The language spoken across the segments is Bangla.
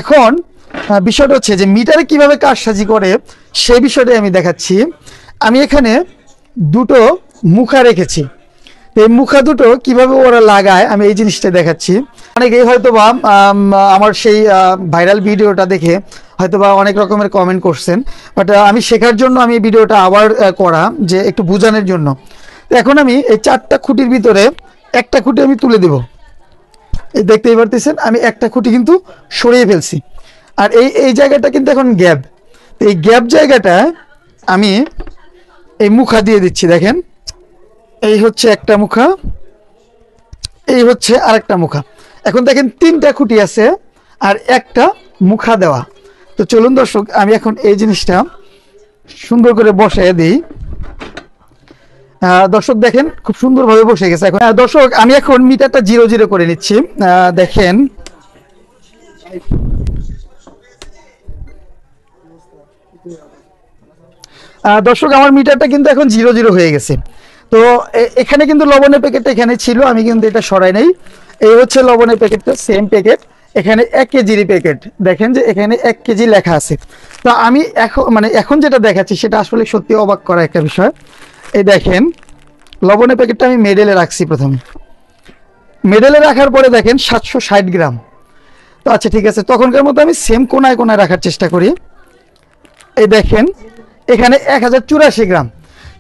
এখন বিষয়টা হচ্ছে যে মিটারে কিভাবে কারসাজি করে সেই বিষয়টাই আমি দেখাচ্ছি। আমি এখানে দুটো মুখা রেখেছি, এই মুখা দুটো কিভাবে ওরা লাগায় আমি এই জিনিসটা দেখাচ্ছি। অনেকেই হয়তোবা আমার সেই ভাইরাল ভিডিওটা দেখে হয়তোবা অনেক রকমের কমেন্ট করছেন, বাট আমি শেখার জন্য আমি এই ভিডিওটা আবার করা, যে একটু বোঝানোর জন্য। এখন আমি এই 4টা খুঁটির ভিতরে একটা খুঁটি আমি তুলে দেব। এই দেখতেই পারতেছেন আমি একটা খুঁটি কিন্তু সরিয়ে ফেলছি, আর এই জায়গাটা কিন্তু এখন গ্যাপ। এই গ্যাপ জায়গাটা আমি এই মুখা দিয়ে দিচ্ছি। দেখেন, এই হচ্ছে একটা মুখা, এই হচ্ছে আরেকটা মুখা। এখন দেখেন 3টা খুঁটি আছে আর একটা মুখা দেওয়া। তো চলুন দর্শক, আমি এখন এই জিনিসটা সুন্দর করে বসায় দিই। দর্শক দেখেন খুব সুন্দরভাবে বসে গেছে। এখন দর্শক আমি এখন মিটারটা 0 করে নিচ্ছি। দেখেন দর্শক আমার মিটারটা কিন্তু এখন 0 হয়ে গেছে। তো এখানে কিন্তু লবণের প্যাকেটটা এখানে ছিল, আমি কিন্তু এটা সরাই নাই। এই হচ্ছে লবণের প্যাকেটটা, সেম প্যাকেট, এখানে 1 কেজির প্যাকেট। দেখেন যে এখানে 1 কেজি লেখা আছে। তো আমি এখন যেটা দেখাচ্ছি সেটা আসলে সত্যি অবাক করা একটা বিষয়। এই দেখেন লবণের প্যাকেটটা আমি মেডেলে রাখছি। প্রথমে মেডেলে রাখার পরে দেখেন 760 গ্রাম। তো আচ্ছা ঠিক আছে, তখনকার মতো আমি সেম কোনায় কোনায় রাখার চেষ্টা করি। এই দেখেন এখানে 1084 গ্রাম।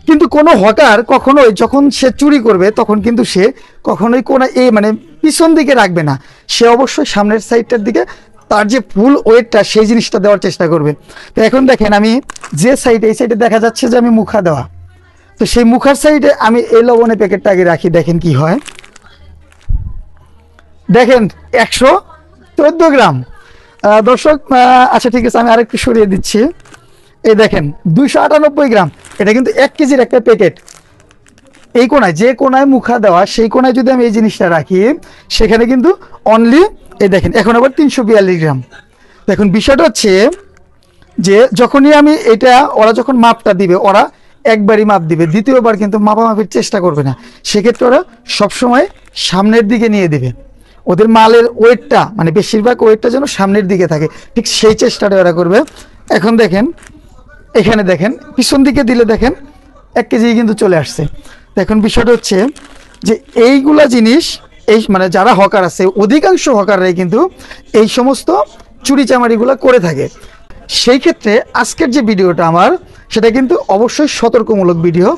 কিন্তু কোনো হকার কখনোই যখন সে চুরি করবে তখন কিন্তু সে কখনোই কোনো পিছন দিকে রাখবে না, সে অবশ্যই সামনের সাইডটার দিকে তার যে ফুল ওয়েটটা সেই জিনিসটা দেওয়ার চেষ্টা করবে। তো এখন দেখেন আমি যে সাইডে, এই সাইডে দেখা যাচ্ছে যে আমি মুখা দেওয়া, তো সেই মুখার সাইডে আমি এই লবণের প্যাকেটটা আগে রাখি। দেখেন কি হয়, দেখেন 114 গ্রাম। দর্শক আচ্ছা ঠিক আছে, আমি আরেকটু সরিয়ে দিচ্ছি। এই দেখেন 298 গ্রাম। এটা কিন্তু 1 কেজির একটা প্যাকেট। এই কোনায়, যে কোনায় মুখা দেওয়া সেই কোনায় যদি আমি এই জিনিসটা রাখি, সেখানে কিন্তু অনলি এই দেখেন এখন আবার 342 গ্রাম। দেখুন বিষয়টা হচ্ছে যে যখনই আমি এটা, ওরা যখন মাপটা দিবে ওরা একবারই মাপ দিবে, দ্বিতীয়বার কিন্তু মাপামাপির চেষ্টা করবে না। সেক্ষেত্রে ওরা সবসময় সামনের দিকে নিয়ে দিবে, ওদের মালের ওয়েটটা বেশিরভাগ ওয়েটটা যেন সামনের দিকে থাকে, ঠিক সেই চেষ্টাটা ওরা করবে। এখন দেখেন এখানে দেখেন পিছন দিকে দিলে দেখেন 1 কেজি কিন্তু চলে আসছে। এখন বিষয়টা হচ্ছে যে এইগুলা জিনিস এই যারা হকার আছে, অধিকাংশ হকাররাই কিন্তু এই সমস্ত চুরি চামারিগুলো করে থাকে। সেই ক্ষেত্রে আজকের যে ভিডিওটা আমার, সেটা কিন্তু অবশ্যই সতর্কমূলক ভিডিও।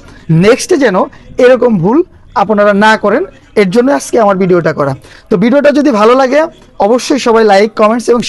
নেক্সটে যেন এরকম ভুল আপনারা না করেন, এর জন্য আজকে আমার ভিডিওটা করা। তো ভিডিওটা যদি ভালো লাগে অবশ্যই সবাই লাইক, কমেন্টস এবং